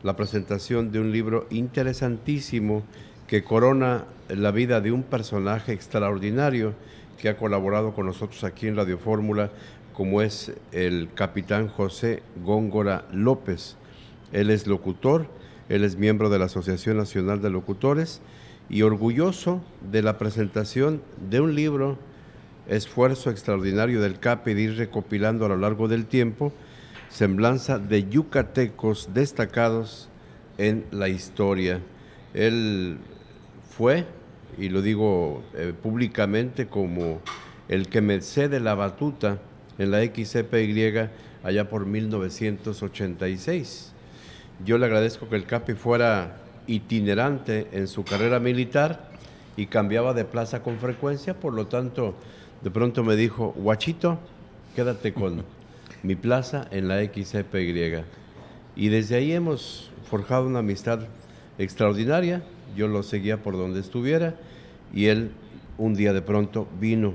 la presentación de un libro interesantísimo que corona la vida de un personaje extraordinario que ha colaborado con nosotros aquí en Radio Fórmula, como es el capitán José Góngora López. Él es locutor, él es miembro de la Asociación Nacional de Locutores y orgulloso de la presentación de un libro, esfuerzo extraordinario del CAPI de ir recopilando a lo largo del tiempo semblanza de yucatecos destacados en la historia. Él fue, y lo digo públicamente, como el que me cede la batuta en la XCPY allá por 1986. Yo le agradezco que el CAPI fuera itinerante en su carrera militar y cambiaba de plaza con frecuencia, por lo tanto, de pronto me dijo, guachito, quédate con mi plaza en la XCPY. Y desde ahí hemos forjado una amistad extraordinaria. Yo lo seguía por donde estuviera y él un día de pronto vino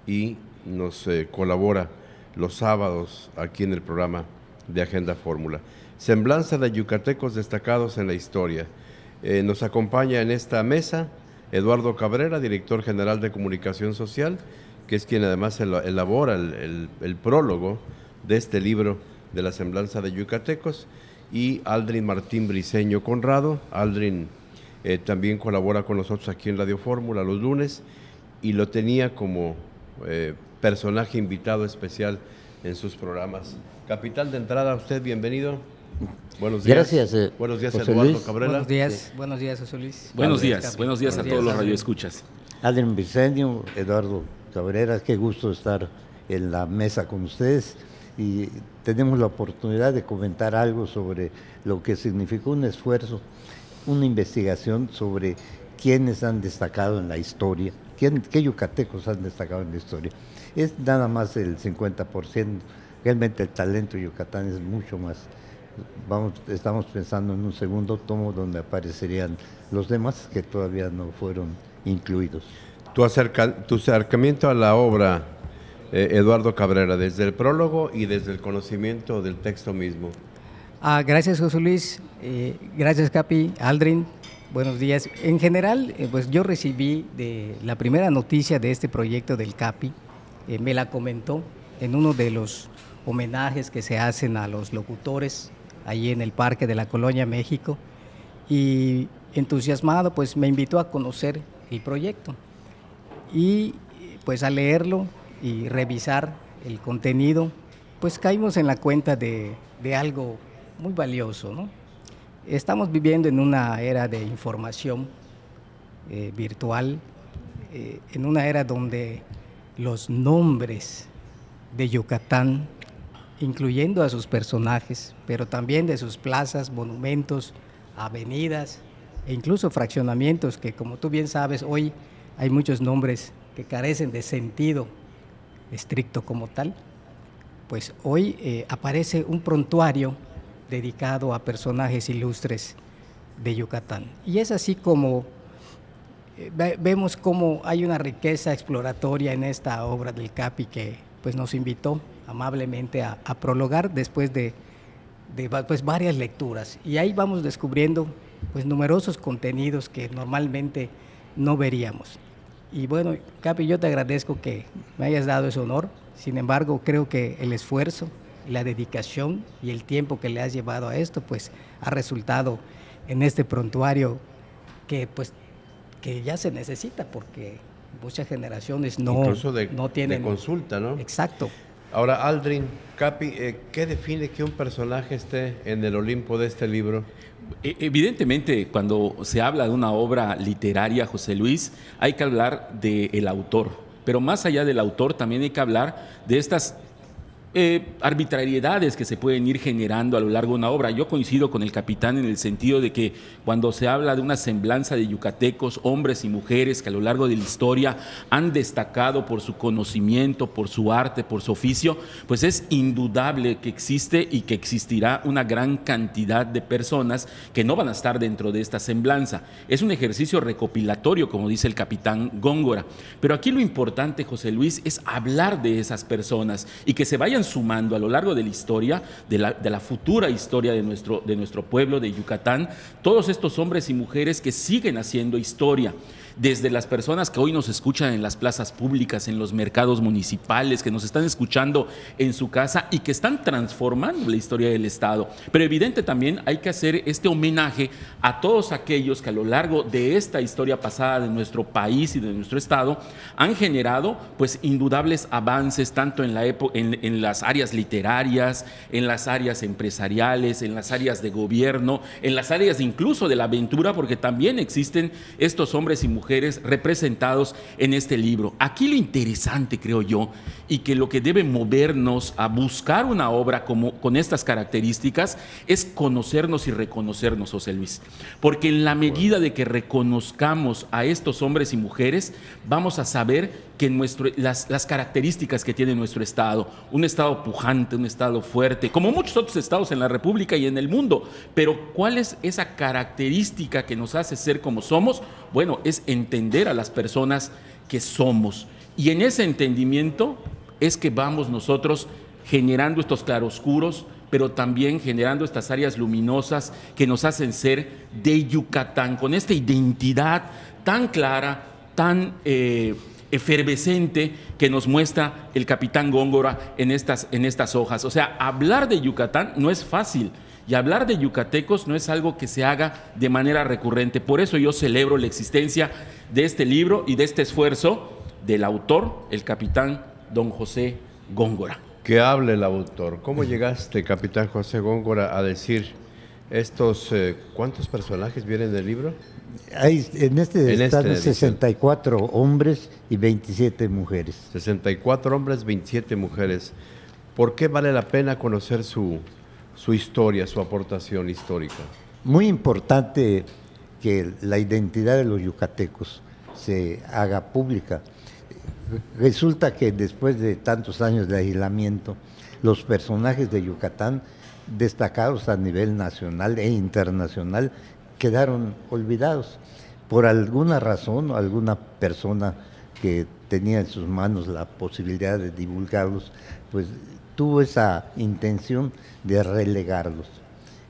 y nos colabora los sábados aquí en el programa de Agenda Fórmula. Semblanza de yucatecos destacados en la historia. Nos acompaña en esta mesa Eduardo Cabrera, director general de Comunicación Social, que es quien además elabora el prólogo de este libro de la Semblanza de Yucatecos, y Aldrin Martín Briceño Conrado. Aldrin también colabora con nosotros aquí en Radio Fórmula los lunes y lo tenía como personaje invitado especial en sus programas. Capitán, de entrada, usted bienvenido. Buenos días. Gracias. Buenos días, José Eduardo Luis. Cabrera. Buenos días, Sí. buenos días, José Luis. Buenos días a todos los radioescuchas. Aldrin Briceño, Eduardo Cabrera, qué gusto estar en la mesa con ustedes y tenemos la oportunidad de comentar algo sobre lo que significó un esfuerzo, una investigación sobre quiénes han destacado en la historia, qué yucatecos han destacado en la historia. Es nada más el 50%, realmente el talento yucatán es mucho más. Estamos pensando en un segundo tomo donde aparecerían los demás que todavía no fueron incluidos. Tu acercamiento a la obra, Eduardo Cabrera, desde el prólogo y desde el conocimiento del texto mismo. Gracias, José Luis. Gracias, Capi. Aldrin, buenos días. En general, pues yo recibí la primera noticia de este proyecto del CAPI, me la comentó en uno de los homenajes que se hacen a los locutores allí en el Parque de la Colonia México, y entusiasmado pues me invitó a conocer el proyecto y pues al leerlo y revisar el contenido pues caímos en la cuenta de algo muy valioso, ¿no? Estamos viviendo en una era de información virtual, en una era donde los nombres de Yucatán, incluyendo a sus personajes, pero también de sus plazas, monumentos, avenidas e incluso fraccionamientos, que como tú bien sabes, hoy hay muchos nombres que carecen de sentido estricto como tal, pues hoy aparece un prontuario dedicado a personajes ilustres de Yucatán. Y es así como vemos cómo hay una riqueza exploratoria en esta obra del CAPI que pues nos invitó amablemente a prologar después de pues, varias lecturas, y ahí vamos descubriendo pues numerosos contenidos que normalmente no veríamos. Y bueno, Capi, yo te agradezco que me hayas dado ese honor. Sin embargo, creo que el esfuerzo, la dedicación y el tiempo que le has llevado a esto pues ha resultado en este prontuario que pues que ya se necesita, porque muchas generaciones no tienen de consulta, ¿no? Exacto. Ahora, Aldrin, Capi, ¿qué define que un personaje esté en el Olimpo de este libro? Evidentemente, cuando se habla de una obra literaria, José Luis, hay que hablar del autor, pero más allá del autor también hay que hablar de estas arbitrariedades que se pueden ir generando a lo largo de una obra. Yo coincido con el capitán en el sentido de que cuando se habla de una semblanza de yucatecos, hombres y mujeres que a lo largo de la historia han destacado por su conocimiento, por su arte, por su oficio, pues es indudable que existe y que existirá una gran cantidad de personas que no van a estar dentro de esta semblanza. Es un ejercicio recopilatorio, como dice el capitán Góngora. Pero aquí lo importante, José Luis, es hablar de esas personas y que se vayan sumando a lo largo de la historia, de la futura historia de nuestro pueblo de Yucatán, todos estos hombres y mujeres que siguen haciendo historia. Desde las personas que hoy nos escuchan en las plazas públicas, en los mercados municipales, que nos están escuchando en su casa y que están transformando la historia del Estado. Pero evidente también hay que hacer este homenaje a todos aquellos que a lo largo de esta historia pasada de nuestro país y de nuestro Estado han generado pues indudables avances tanto en las áreas literarias, en las áreas empresariales, en las áreas de gobierno, en las áreas incluso de la aventura, porque también existen estos hombres y mujeres representados en este libro. Aquí lo interesante, creo yo, y que lo que debe movernos a buscar una obra con estas características es conocernos y reconocernos, José Luis. Porque en la medida de que reconozcamos a estos hombres y mujeres, vamos a saber que las características que tiene nuestro Estado, un Estado pujante, un Estado fuerte, como muchos otros estados en la República y en el mundo, pero ¿cuál es esa característica que nos hace ser como somos? Bueno, es entender a las personas que somos, y en ese entendimiento es que vamos nosotros generando estos claroscuros, pero también generando estas áreas luminosas que nos hacen ser de Yucatán, con esta identidad tan clara, tan efervescente que nos muestra el capitán Góngora en estas hojas. O sea, hablar de Yucatán no es fácil, y hablar de yucatecos no es algo que se haga de manera recurrente. Por eso yo celebro la existencia de este libro y de este esfuerzo del autor, el capitán don José Góngora. Que hable el autor. ¿Cómo llegaste, capitán José Góngora, a decir estos, cuántos personajes vienen del libro? En están 64 hombres y 27 mujeres. 64 hombres, 27 mujeres. ¿Por qué vale la pena conocer su historia, su aportación histórica? Muy importante que la identidad de los yucatecos se haga pública. Resulta que después de tantos años de aislamiento, los personajes de Yucatán, destacados a nivel nacional e internacional, quedaron olvidados. Por alguna razón, alguna persona que tenía en sus manos la posibilidad de divulgarlos, pues tuvo esa intención de relegarlos.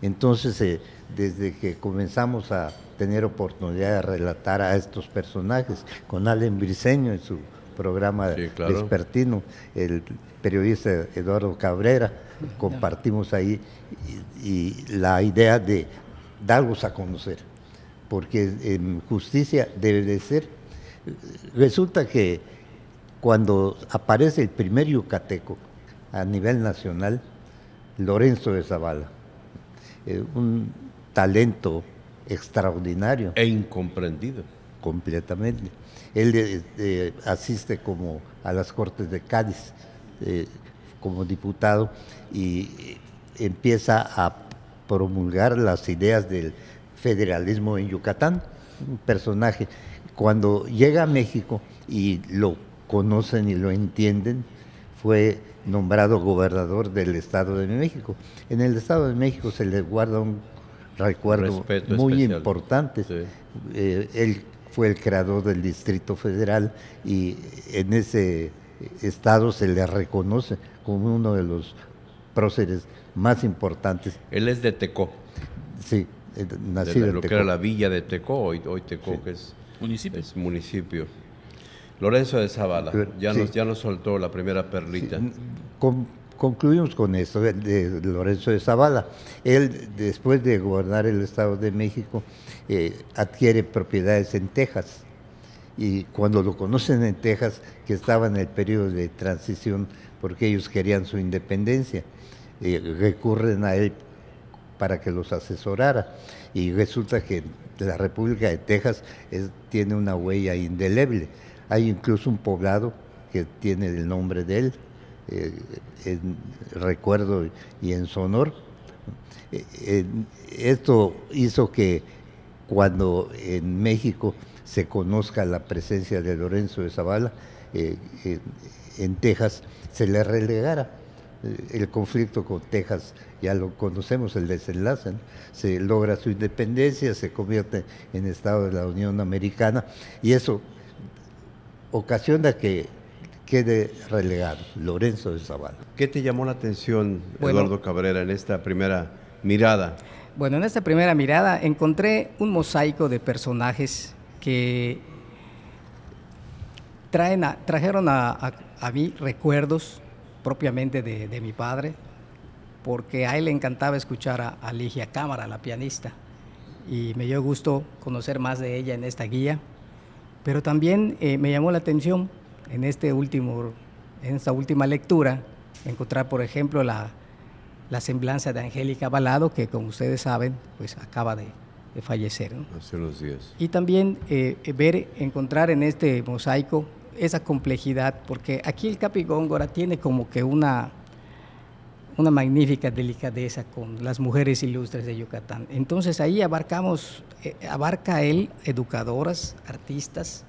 Entonces, desde que comenzamos a tener oportunidad de relatar a estos personajes, con Allen Briceño en su programa vespertino, el periodista Eduardo Cabrera, compartimos ahí y la idea de darlos a conocer, porque en justicia debe de ser. Resulta que cuando aparece el primer yucateco a nivel nacional, Lorenzo de Zavala, un talento extraordinario. E incomprendido. Completamente. Él asiste como a las Cortes de Cádiz como diputado y empieza a promulgar las ideas del federalismo en Yucatán, un personaje. Cuando llega a México y lo conocen y lo entienden, fue nombrado gobernador del Estado de México. En el Estado de México se le guarda un recuerdo muy especial, importante. Sí. Él fue el creador del Distrito Federal y en ese estado se le reconoce como uno de los próceres más importantes. Él es de Tecó. Sí, nacido en lo Tecó. Que era la villa de Tecó, hoy Tecó, sí, que es municipio. Es municipio. Lorenzo de Zavala, ya nos soltó la primera perlita. Sí. Concluimos con esto de Lorenzo de Zavala. Él, después de gobernar el Estado de México, adquiere propiedades en Texas. Y cuando lo conocen en Texas, que estaba en el periodo de transición, porque ellos querían su independencia, recurren a él para que los asesorara. Y resulta que la República de Texas tiene una huella indeleble. Hay incluso un poblado que tiene el nombre de él, en recuerdo y en su honor. Esto hizo que cuando en México se conozca la presencia de Lorenzo de Zavala, en Texas se le relegara. El conflicto con Texas, ya lo conocemos, el desenlace, ¿no? Se logra su independencia, se convierte en Estado de la Unión Americana y eso ocasiona que quede relegado, Lorenzo de Zavala. ¿Qué te llamó la atención, Bueno, Eduardo Cabrera, en esta primera mirada? Bueno, en esta primera mirada encontré un mosaico de personajes que trajeron a mí recuerdos propiamente de mi padre, porque a él le encantaba escuchar a Ligia Cámara, la pianista, y me dio gusto conocer más de ella en esta guía, pero también me llamó la atención en esta última lectura, encontrar, por ejemplo, la semblanza de Angélica Balado, que como ustedes saben, pues acaba de fallecer, ¿no? Hace unos días. Y también encontrar en este mosaico esa complejidad, porque aquí el Capi Góngora tiene como que una magnífica delicadeza con las mujeres ilustres de Yucatán. Entonces ahí abarca él educadoras, artistas,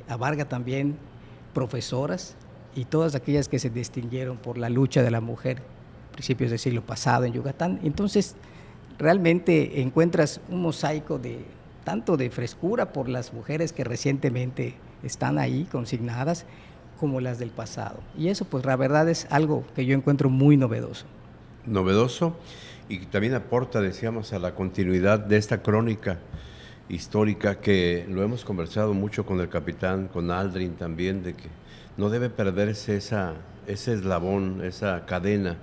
abarca también profesoras y todas aquellas que se distinguieron por la lucha de la mujer principios del siglo pasado en Yucatán. Entonces realmente encuentras un mosaico tanto de frescura por las mujeres que recientemente están ahí consignadas, como las del pasado. Y eso, pues, la verdad es algo que yo encuentro muy novedoso. Novedoso, y también aporta, decíamos, a la continuidad de esta crónica histórica que lo hemos conversado mucho con el capitán, con Aldrin también, de que no debe perderse ese eslabón, esa cadena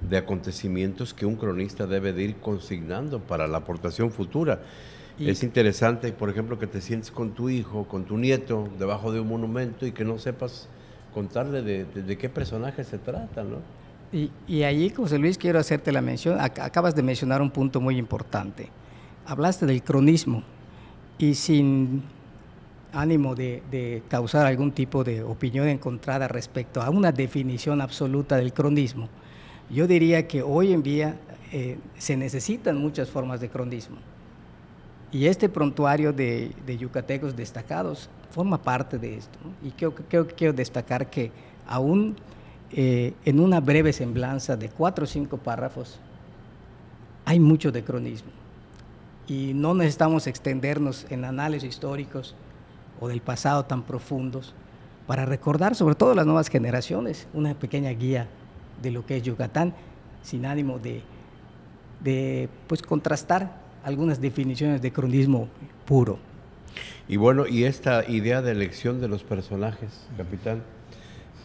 de acontecimientos que un cronista debe de ir consignando para la aportación futura. Es interesante, por ejemplo, que te sientes con tu hijo, con tu nieto, debajo de un monumento y que no sepas contarle de qué personaje se trata, ¿no? Y allí, José Luis, quiero hacerte la mención, acabas de mencionar un punto muy importante. Hablaste del cronismo y sin ánimo de causar algún tipo de opinión encontrada respecto a una definición absoluta del cronismo, yo diría que hoy en día se necesitan muchas formas de cronismo. Y este prontuario de yucatecos destacados forma parte de esto, ¿no? Y quiero destacar que aún en una breve semblanza de 4 o 5 párrafos hay mucho de cronismo. Y no necesitamos extendernos en análisis históricos o del pasado tan profundos para recordar, sobre todo las nuevas generaciones, una pequeña guía de lo que es Yucatán, sin ánimo de pues, contrastar algunas definiciones de cronismo puro. Y bueno, y esta idea de elección de los personajes, capitán,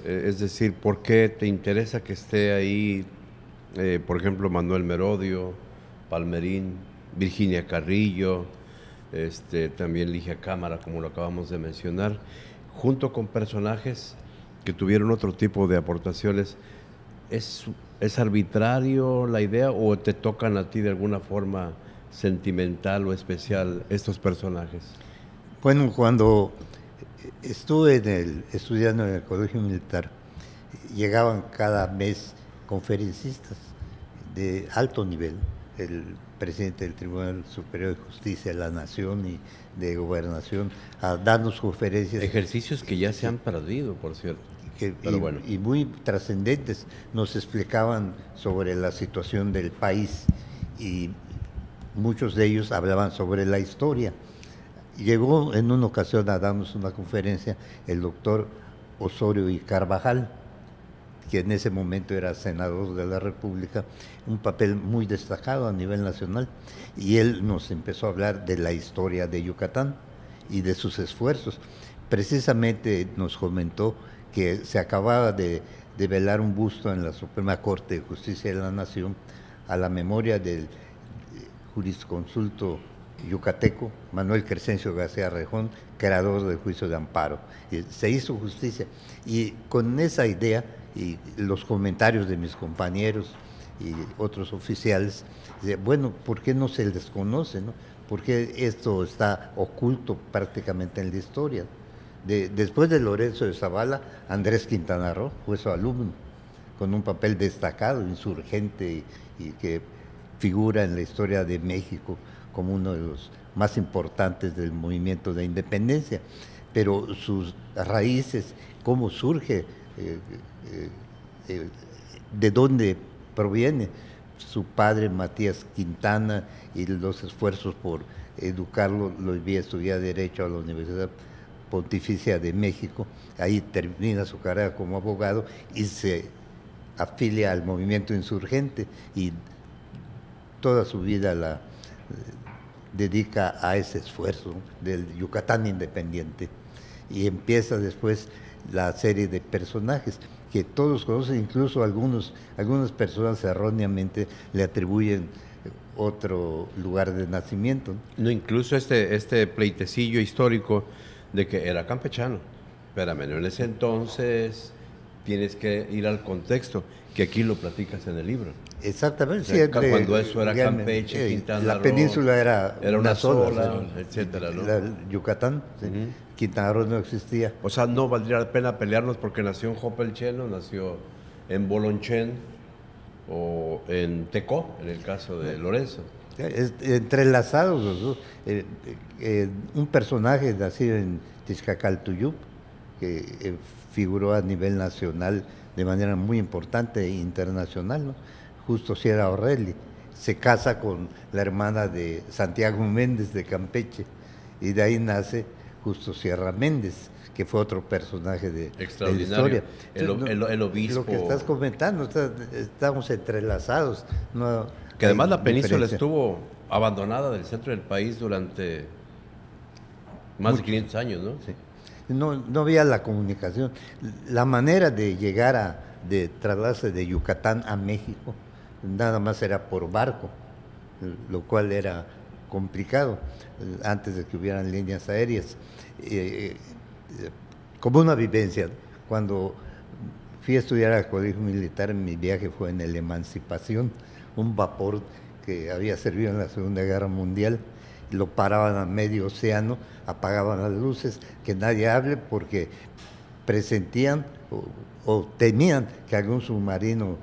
es decir, ¿por qué te interesa que esté ahí, por ejemplo, Manuel Merodio, Palmerín, Virginia Carrillo, también Ligia Cámara, como lo acabamos de mencionar, junto con personajes que tuvieron otro tipo de aportaciones? ¿Es arbitrario la idea o te tocan a ti de alguna forma sentimental o especial estos personajes? Bueno, cuando estuve estudiando en el Colegio Militar, llegaban cada mes conferencistas de alto nivel, el presidente del Tribunal Superior de Justicia de la Nación y de Gobernación, a darnos conferencias. Ejercicios que ya se han perdido, por cierto. Y muy trascendentes. Nos explicaban sobre la situación del país y muchos de ellos hablaban sobre la historia. Llegó en una ocasión a darnos una conferencia el doctor Osorio y Carvajal, que en ese momento era senador de la República, un papel muy destacado a nivel nacional, y él nos empezó a hablar de la historia de Yucatán y de sus esfuerzos. Precisamente nos comentó que se acababa de velar un busto en la Suprema Corte de Justicia de la Nación a la memoria del jurisconsulto yucateco Manuel Crescencio García Rejón, creador del juicio de amparo. Y se hizo justicia, y con esa idea y los comentarios de mis compañeros y otros oficiales, bueno, ¿por qué no se les conoce, no? ¿Por qué esto está oculto prácticamente en la historia? Después de Lorenzo de Zavala, Andrés Quintana Roo fue su alumno, con un papel destacado, insurgente, y que figura en la historia de México como uno de los más importantes del movimiento de independencia. Pero sus raíces, cómo surge, de dónde proviene su padre Matías Quintana y los esfuerzos por educarlo, lo envía a estudiar Derecho a la Universidad Pontificia de México. Ahí termina su carrera como abogado y se afilia al movimiento insurgente y toda su vida la dedica a ese esfuerzo del Yucatán independiente. Y empieza después la serie de personajes que todos conocen, incluso algunas personas erróneamente le atribuyen otro lugar de nacimiento. No, incluso este pleitecillo histórico de que era campechano. Espérame, en ese entonces tienes que ir al contexto, que aquí lo platicas en el libro. Exactamente. O sea, cuando eso era Campeche, Quintana la Roo, península era una sola, etcétera, ¿no? Yucatán, sí. Quintana Roo no existía. O sea, no valdría la pena pelearnos porque nació en Jopelcheno, nació en Bolonchen o en Tecó, en el caso de Lorenzo. Entrelazados los dos. Un personaje nacido en Tixcacaltuyup, que figuró a nivel nacional de manera muy importante e internacional, ¿no? Justo Sierra Aureli, se casa con la hermana de Santiago Méndez de Campeche, y de ahí nace Justo Sierra Méndez, que fue otro personaje de la historia. El obispo. Lo que estás comentando, estamos entrelazados. No que además la península diferencia. estuvo abandonada del centro del país durante más de 500 años, ¿no? Sí. No había la comunicación. La manera de llegar de trasladarse de Yucatán a México, nada más era por barco, lo cual era complicado antes de que hubieran líneas aéreas. Como una vivencia, cuando fui a estudiar al Colegio Militar, mi viaje fue en el Emancipación, un vapor que había servido en la Segunda Guerra Mundial. Lo paraban a medio océano, apagaban las luces, que nadie hable porque presentían o temían que algún submarino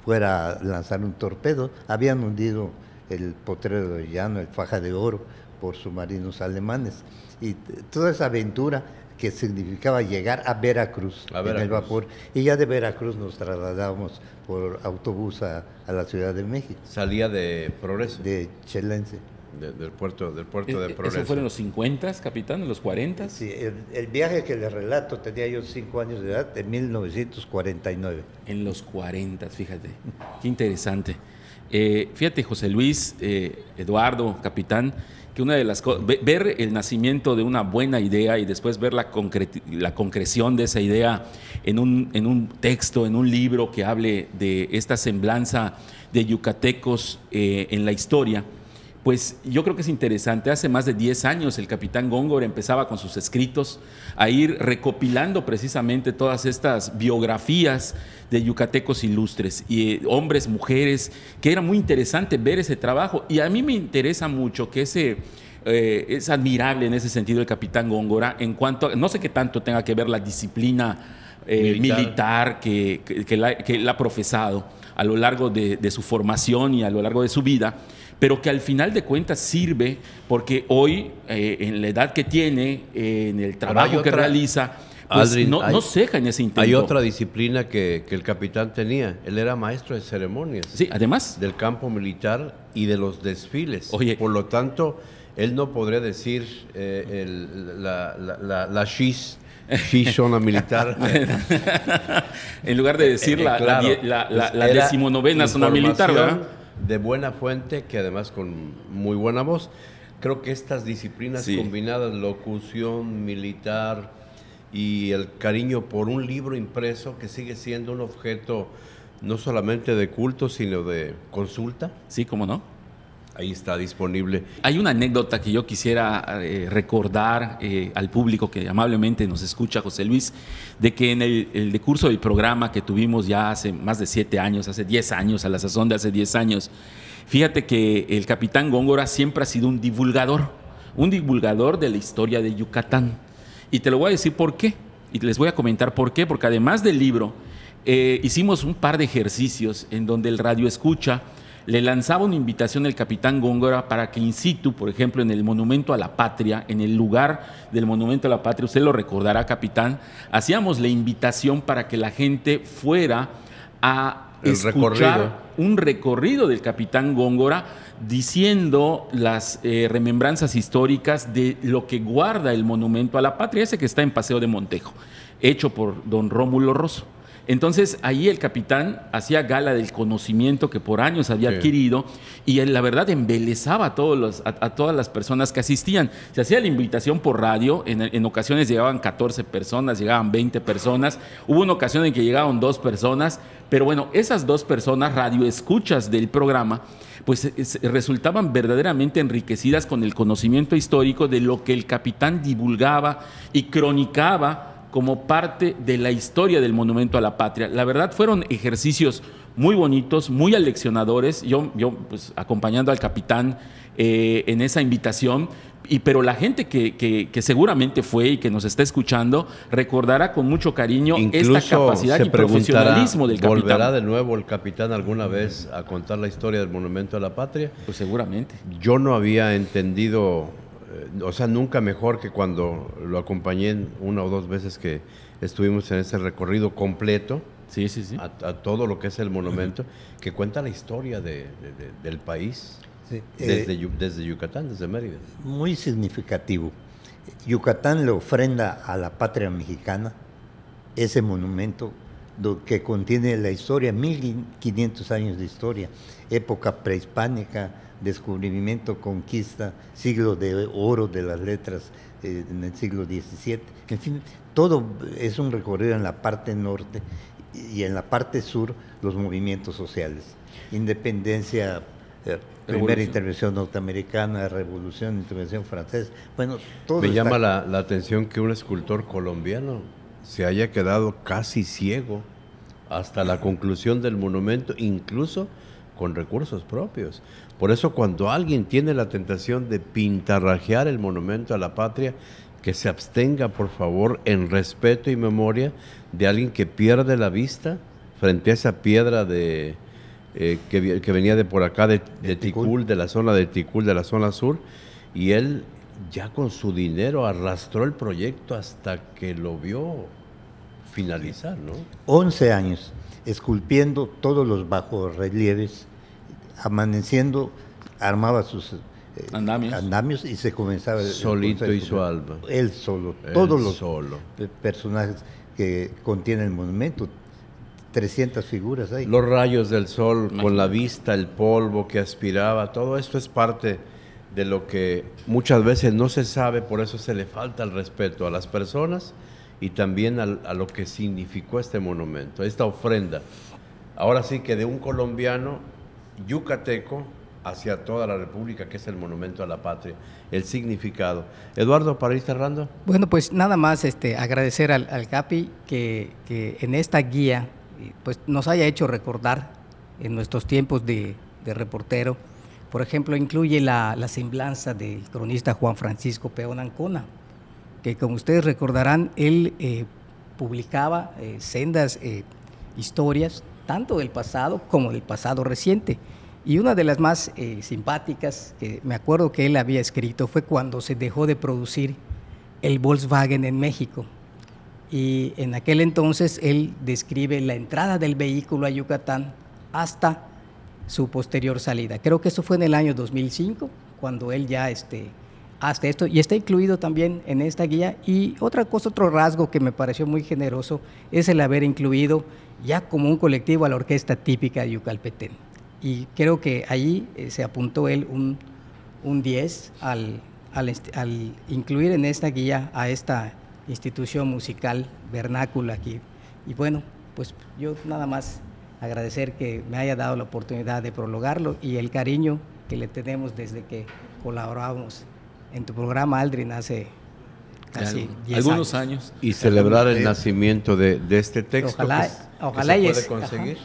fuera a lanzar un torpedo. Habían hundido el Potrero de Llano, el Faja de Oro, por submarinos alemanes. Y toda esa aventura que significaba llegar a Veracruz, en el vapor, y ya de Veracruz nos trasladábamos por autobús a la Ciudad de México. Salía de Progreso. De Chelense. Del puerto de Progreso. ¿Eso fue en los 50, capitán, en los 40? Sí, el viaje que le relato tenía yo 5 años de edad, en 1949. En los 40, fíjate, qué interesante. Fíjate, José Luis, Eduardo, capitán, que una de las cosas, ver el nacimiento de una buena idea y después ver la concreción de esa idea en un texto, en un libro que hable de esta semblanza de yucatecos en la historia, pues yo creo que es interesante. Hace más de 10 años el capitán Góngora empezaba con sus escritos a ir recopilando precisamente todas estas biografías de yucatecos ilustres, y hombres, mujeres, que era muy interesante ver ese trabajo. Y a mí me interesa mucho que es admirable en ese sentido el capitán Góngora, en cuanto a, no sé qué tanto tenga que ver la disciplina militar que él ha profesado a lo largo de su formación y a lo largo de su vida, pero que al final de cuentas sirve porque hoy, en la edad que tiene, en el trabajo que realiza, pues Aldrin, no ceja en ese intento. Hay otra disciplina que el capitán tenía. Él era maestro de ceremonias. Sí, además. Del campo militar y de los desfiles. Oye. Por lo tanto, él no podría decir la zona militar. En lugar de decir la 19ª zona militar, ¿verdad? De buena fuente, que además con muy buena voz. Creo que estas disciplinas combinadas, locución, militar y el cariño por un libro impreso que sigue siendo un objeto no solamente de culto, sino de consulta. Sí, ¿cómo no? Ahí está disponible. Hay una anécdota que yo quisiera recordar al público que amablemente nos escucha, José Luis, de que en el decurso del programa que tuvimos ya hace más de 7 años, hace 10 años, a la sazón de hace 10 años, fíjate que el capitán Góngora siempre ha sido un divulgador de la historia de Yucatán. Y te lo voy a decir por qué, y les voy a comentar por qué, porque además del libro, hicimos un par de ejercicios en donde el radio escucha le lanzaba una invitación al capitán Góngora para que in situ, por ejemplo, en el Monumento a la Patria, en el lugar del Monumento a la Patria, usted lo recordará, capitán, hacíamos la invitación para que la gente fuera a escuchar un recorrido del capitán Góngora diciendo las remembranzas históricas de lo que guarda el monumento a la patria, ese que está en Paseo de Montejo, hecho por don Rómulo Rosso. Entonces, ahí el capitán hacía gala del conocimiento que por años había adquirido y él, la verdad, embelezaba a todas las personas que asistían. Se hacía la invitación por radio, en ocasiones llegaban 14 personas, llegaban 20 personas, hubo una ocasión en que llegaban 2 personas, pero bueno, esas 2 personas, radioescuchas del programa, pues resultaban verdaderamente enriquecidas con el conocimiento histórico de lo que el capitán divulgaba y cronicaba como parte de la historia del monumento a la patria. La verdad fueron ejercicios muy bonitos, muy aleccionadores, yo pues acompañando al capitán en esa invitación, pero la gente que seguramente fue y que nos está escuchando recordará con mucho cariño incluso esta capacidad y profesionalismo del capitán. ¿Volverá de nuevo el capitán alguna vez a contar la historia del monumento a la patria? Pues seguramente. Yo no había entendido, o sea, nunca mejor que cuando lo acompañé 1 o 2 veces que estuvimos en ese recorrido completo, sí. a todo lo que es el monumento, que cuenta la historia del país, sí. Desde Yucatán, desde Mérida. Muy significativo. Yucatán le ofrenda a la patria mexicana ese monumento que contiene la historia, 1500 años de historia, época prehispánica, descubrimiento, conquista, siglo de oro de las letras en el siglo XVII. En fin, todo es un recorrido en la parte norte y en la parte sur los movimientos sociales. Independencia, primera intervención norteamericana, revolución, intervención francesa. Bueno, todo me llama la atención que un escultor colombiano se haya quedado casi ciego hasta la conclusión del monumento, incluso con recursos propios. Por eso cuando alguien tiene la tentación de pintarrajear el monumento a la patria, que se abstenga, por favor, en respeto y memoria de alguien que pierde la vista frente a esa piedra que venía de por acá, de Ticul, de la zona de Ticul, de la zona sur, y él ya con su dinero arrastró el proyecto hasta que lo vio finalizar, ¿no? 11 años esculpiendo todos los bajorrelieves, amaneciendo, armaba sus andamios y se comenzaba solito y su alma. Él solo, todos los personajes que contiene el monumento, 300 figuras ahí. Los rayos del sol con la vista, el polvo que aspiraba, todo esto es parte de lo que muchas veces no se sabe, por eso se le falta el respeto a las personas y también a lo que significó este monumento, esta ofrenda. Ahora sí que de un colombiano yucateco hacia toda la República, que es el monumento a la patria, el significado. Eduardo, para ir cerrando. Bueno, pues nada más agradecer al Capi que en esta guía pues nos haya hecho recordar en nuestros tiempos de reportero. Por ejemplo, incluye la semblanza del cronista Juan Francisco Peón Ancona, que como ustedes recordarán, él publicaba sendas historias, tanto del pasado como del pasado reciente. Y una de las más simpáticas que me acuerdo que él había escrito fue cuando se dejó de producir el Volkswagen en México. Y en aquel entonces él describe la entrada del vehículo a Yucatán hasta su posterior salida. Creo que eso fue en el año 2005, cuando él ya hace esto, y está incluido también en esta guía. Y otra cosa, otro rasgo que me pareció muy generoso es el haber incluido ya como un colectivo a la orquesta típica de Yucalpetén. Y creo que allí se apuntó él un 10 al incluir en esta guía a esta institución musical vernácula aquí. Y bueno, pues yo nada más agradecer que me haya dado la oportunidad de prologarlo y el cariño que le tenemos desde que colaboramos en tu programa, Aldrin, hace casi 10 algunos años. Y celebrar el nacimiento de este texto. Ojalá que se puede conseguir.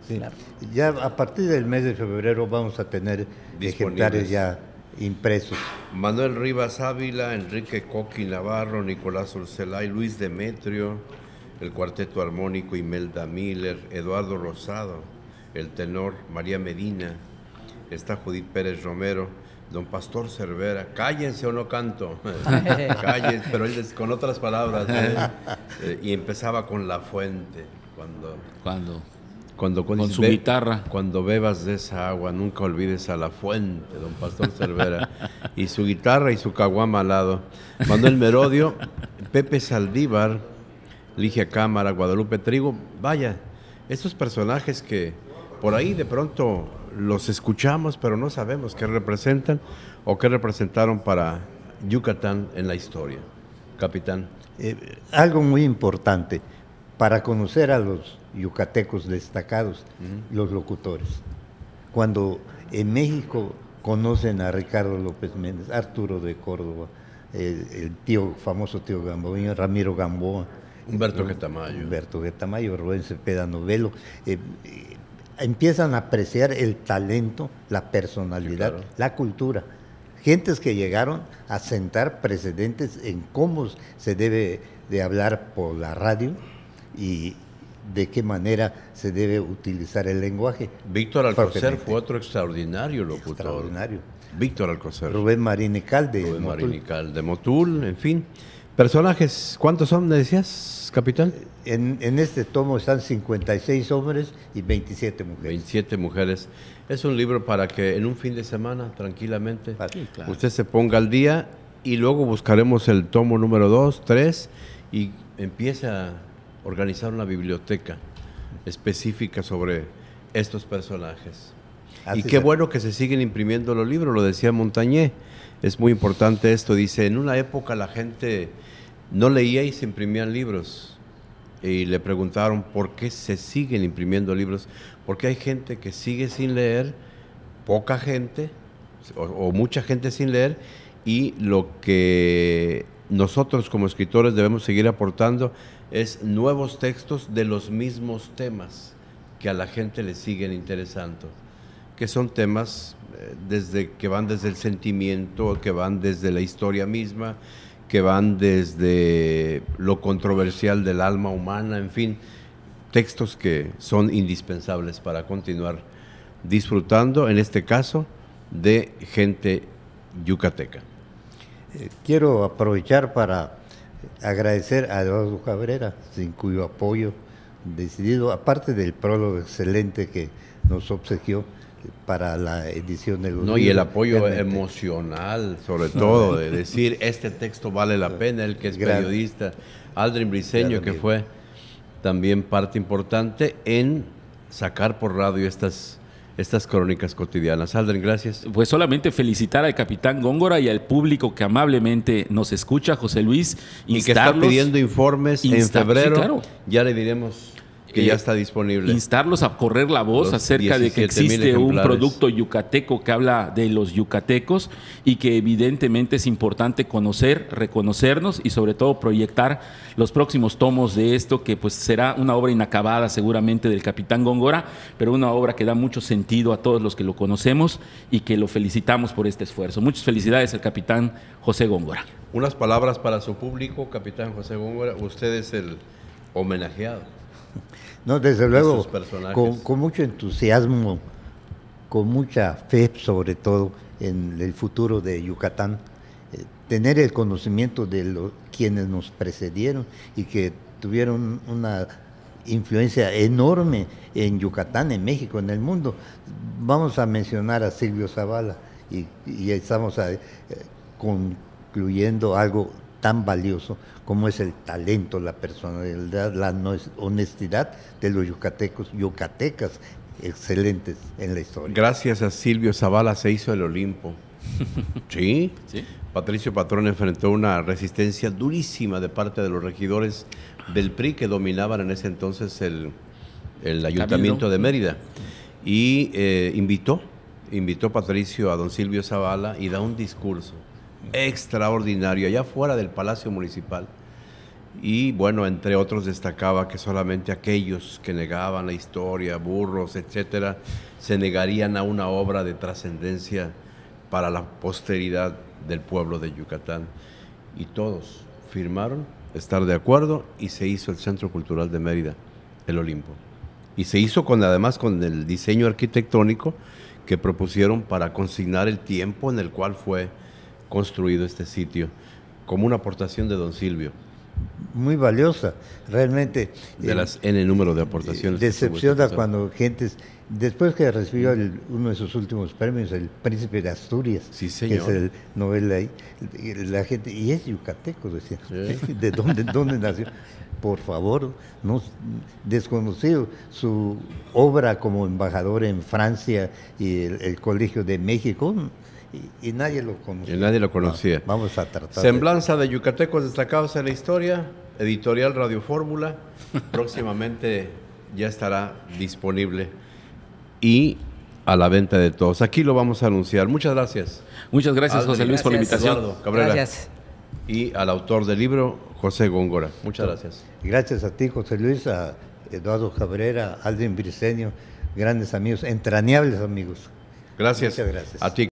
Sí. Claro. Ya a partir del mes de febrero vamos a tener ejemplares ya impresos. Manuel Rivas Ávila, Enrique Coqui Navarro, Nicolás Urselay, Luis Demetrio, el cuarteto armónico Imelda Miller, Eduardo Rosado, el tenor María Medina, está Judith Pérez Romero, don Pastor Cervera, cállense o no canto, cállense, pero él con otras palabras, y empezaba con La Fuente, cuando con su guitarra. Cuando bebas de esa agua, nunca olvides a La Fuente, don Pastor Cervera, y su guitarra y su caguama al lado. Manuel Merodio, Pepe Saldívar, Ligia Cámara, Guadalupe Trigo, vaya, esos personajes que por ahí de pronto los escuchamos, pero no sabemos qué representan o qué representaron para Yucatán en la historia. Capitán. Algo muy importante, para conocer a los yucatecos destacados, los locutores. Cuando en México conocen a Ricardo López Méndez, Arturo de Córdoba, el famoso tío Gamboa, Ramiro Gamboa, Humberto Getamayo, Rubén Cepeda Novelo, empiezan a apreciar el talento, la personalidad, sí, claro, la cultura. Gentes que llegaron a sentar precedentes en cómo se debe de hablar por la radio y de qué manera se debe utilizar el lenguaje. Víctor Alcocer fue otro extraordinario locutor. Extraordinario. Víctor Alcocer. Rubén Marinical de Motul, en fin. Personajes, ¿cuántos son, me decías, capitán? En este tomo están 56 hombres y 27 mujeres. 27 mujeres. Es un libro para que en un fin de semana, tranquilamente, sí, claro, usted se ponga al día y luego buscaremos el tomo número 2, 3 y empiece a organizar una biblioteca específica sobre estos personajes. Y qué bueno que se siguen imprimiendo los libros, lo decía Montañé. Es muy importante esto, dice, en una época la gente no leía y se imprimían libros. Y le preguntaron por qué se siguen imprimiendo libros. Porque hay gente que sigue sin leer, poca gente o mucha gente sin leer, y lo que nosotros como escritores debemos seguir aportando es nuevos textos de los mismos temas que a la gente le siguen interesando, que son temas que van desde el sentimiento, que van desde la historia misma, que van desde lo controversial del alma humana, en fin, textos que son indispensables para continuar disfrutando, en este caso, de gente yucateca. Quiero aprovechar para agradecer a Eduardo Cabrera, sin cuyo apoyo decidido, aparte del prólogo excelente que nos obsequió para la edición de los libros. Y el apoyo emocional, sobre todo, de decir, este texto vale la pena, el que es periodista, Aldrin Briceño, que fue también parte importante en sacar por radio estas crónicas cotidianas. Aldrin, gracias. Pues solamente felicitar al capitán Góngora y al público que amablemente nos escucha, José Luis. Y que está pidiendo informes en febrero, sí, claro, ya le diremos que ya está disponible. Instarlos a correr la voz acerca de que existe un producto yucateco que habla de los yucatecos y que evidentemente es importante conocer, reconocernos y sobre todo proyectar los próximos tomos de esto, que pues será una obra inacabada seguramente del capitán Góngora, pero una obra que da mucho sentido a todos los que lo conocemos y que lo felicitamos por este esfuerzo. Muchas felicidades al capitán José Góngora. Unas palabras para su público, capitán José Góngora. Usted es el homenajeado. No, desde luego, con mucho entusiasmo, con mucha fe sobre todo en el futuro de Yucatán, tener el conocimiento de quienes nos precedieron y que tuvieron una influencia enorme en Yucatán, en México, en el mundo. Vamos a mencionar a Silvio Zavala y estamos concluyendo algo tan valioso como es el talento, la personalidad, la honestidad de los yucatecas excelentes en la historia. Gracias a Silvio Zavala se hizo el Olimpo. ¿Sí? ¿Sí? Patricio Patrón enfrentó una resistencia durísima de parte de los regidores del PRI que dominaban en ese entonces el Ayuntamiento de Mérida. Y invitó Patricio a don Silvio Zavala y da un discurso extraordinario allá fuera del Palacio Municipal. Y bueno, entre otros destacaba que solamente aquellos que negaban la historia, burros, etcétera, se negarían a una obra de trascendencia para la posteridad del pueblo de Yucatán. Y todos firmaron estar de acuerdo y se hizo el Centro Cultural de Mérida, el Olimpo. Y se hizo además con el diseño arquitectónico que propusieron para consignar el tiempo en el cual fue construido este sitio, como una aportación de don Silvio. muy valiosa. Realmente De las N número de aportaciones. decepciona cuando gentes, después que recibió uno de sus últimos premios, el Príncipe de Asturias, Sí, que señor. es el novela ahí, y la gente, y es yucateco, decía, ¿de dónde nació? Por favor, no, desconocido. Su obra como embajador en Francia y el Colegio de México, y nadie lo conocía. Y nadie lo conocía. Vamos a tratar. Semblanza de yucatecos destacados en la historia, editorial Radio Fórmula, próximamente ya estará disponible y a la venta de todos. Aquí lo vamos a anunciar. Muchas gracias. Muchas gracias, Aldrin, José Luis, por la gracias, invitación. Eduardo Cabrera. Gracias. Y al autor del libro, José Góngora. Muchas gracias. Gracias a ti, José Luis, a Eduardo Cabrera, Aldrin Briceño, grandes amigos, entrañables amigos. Gracias. Muchas gracias. A ti.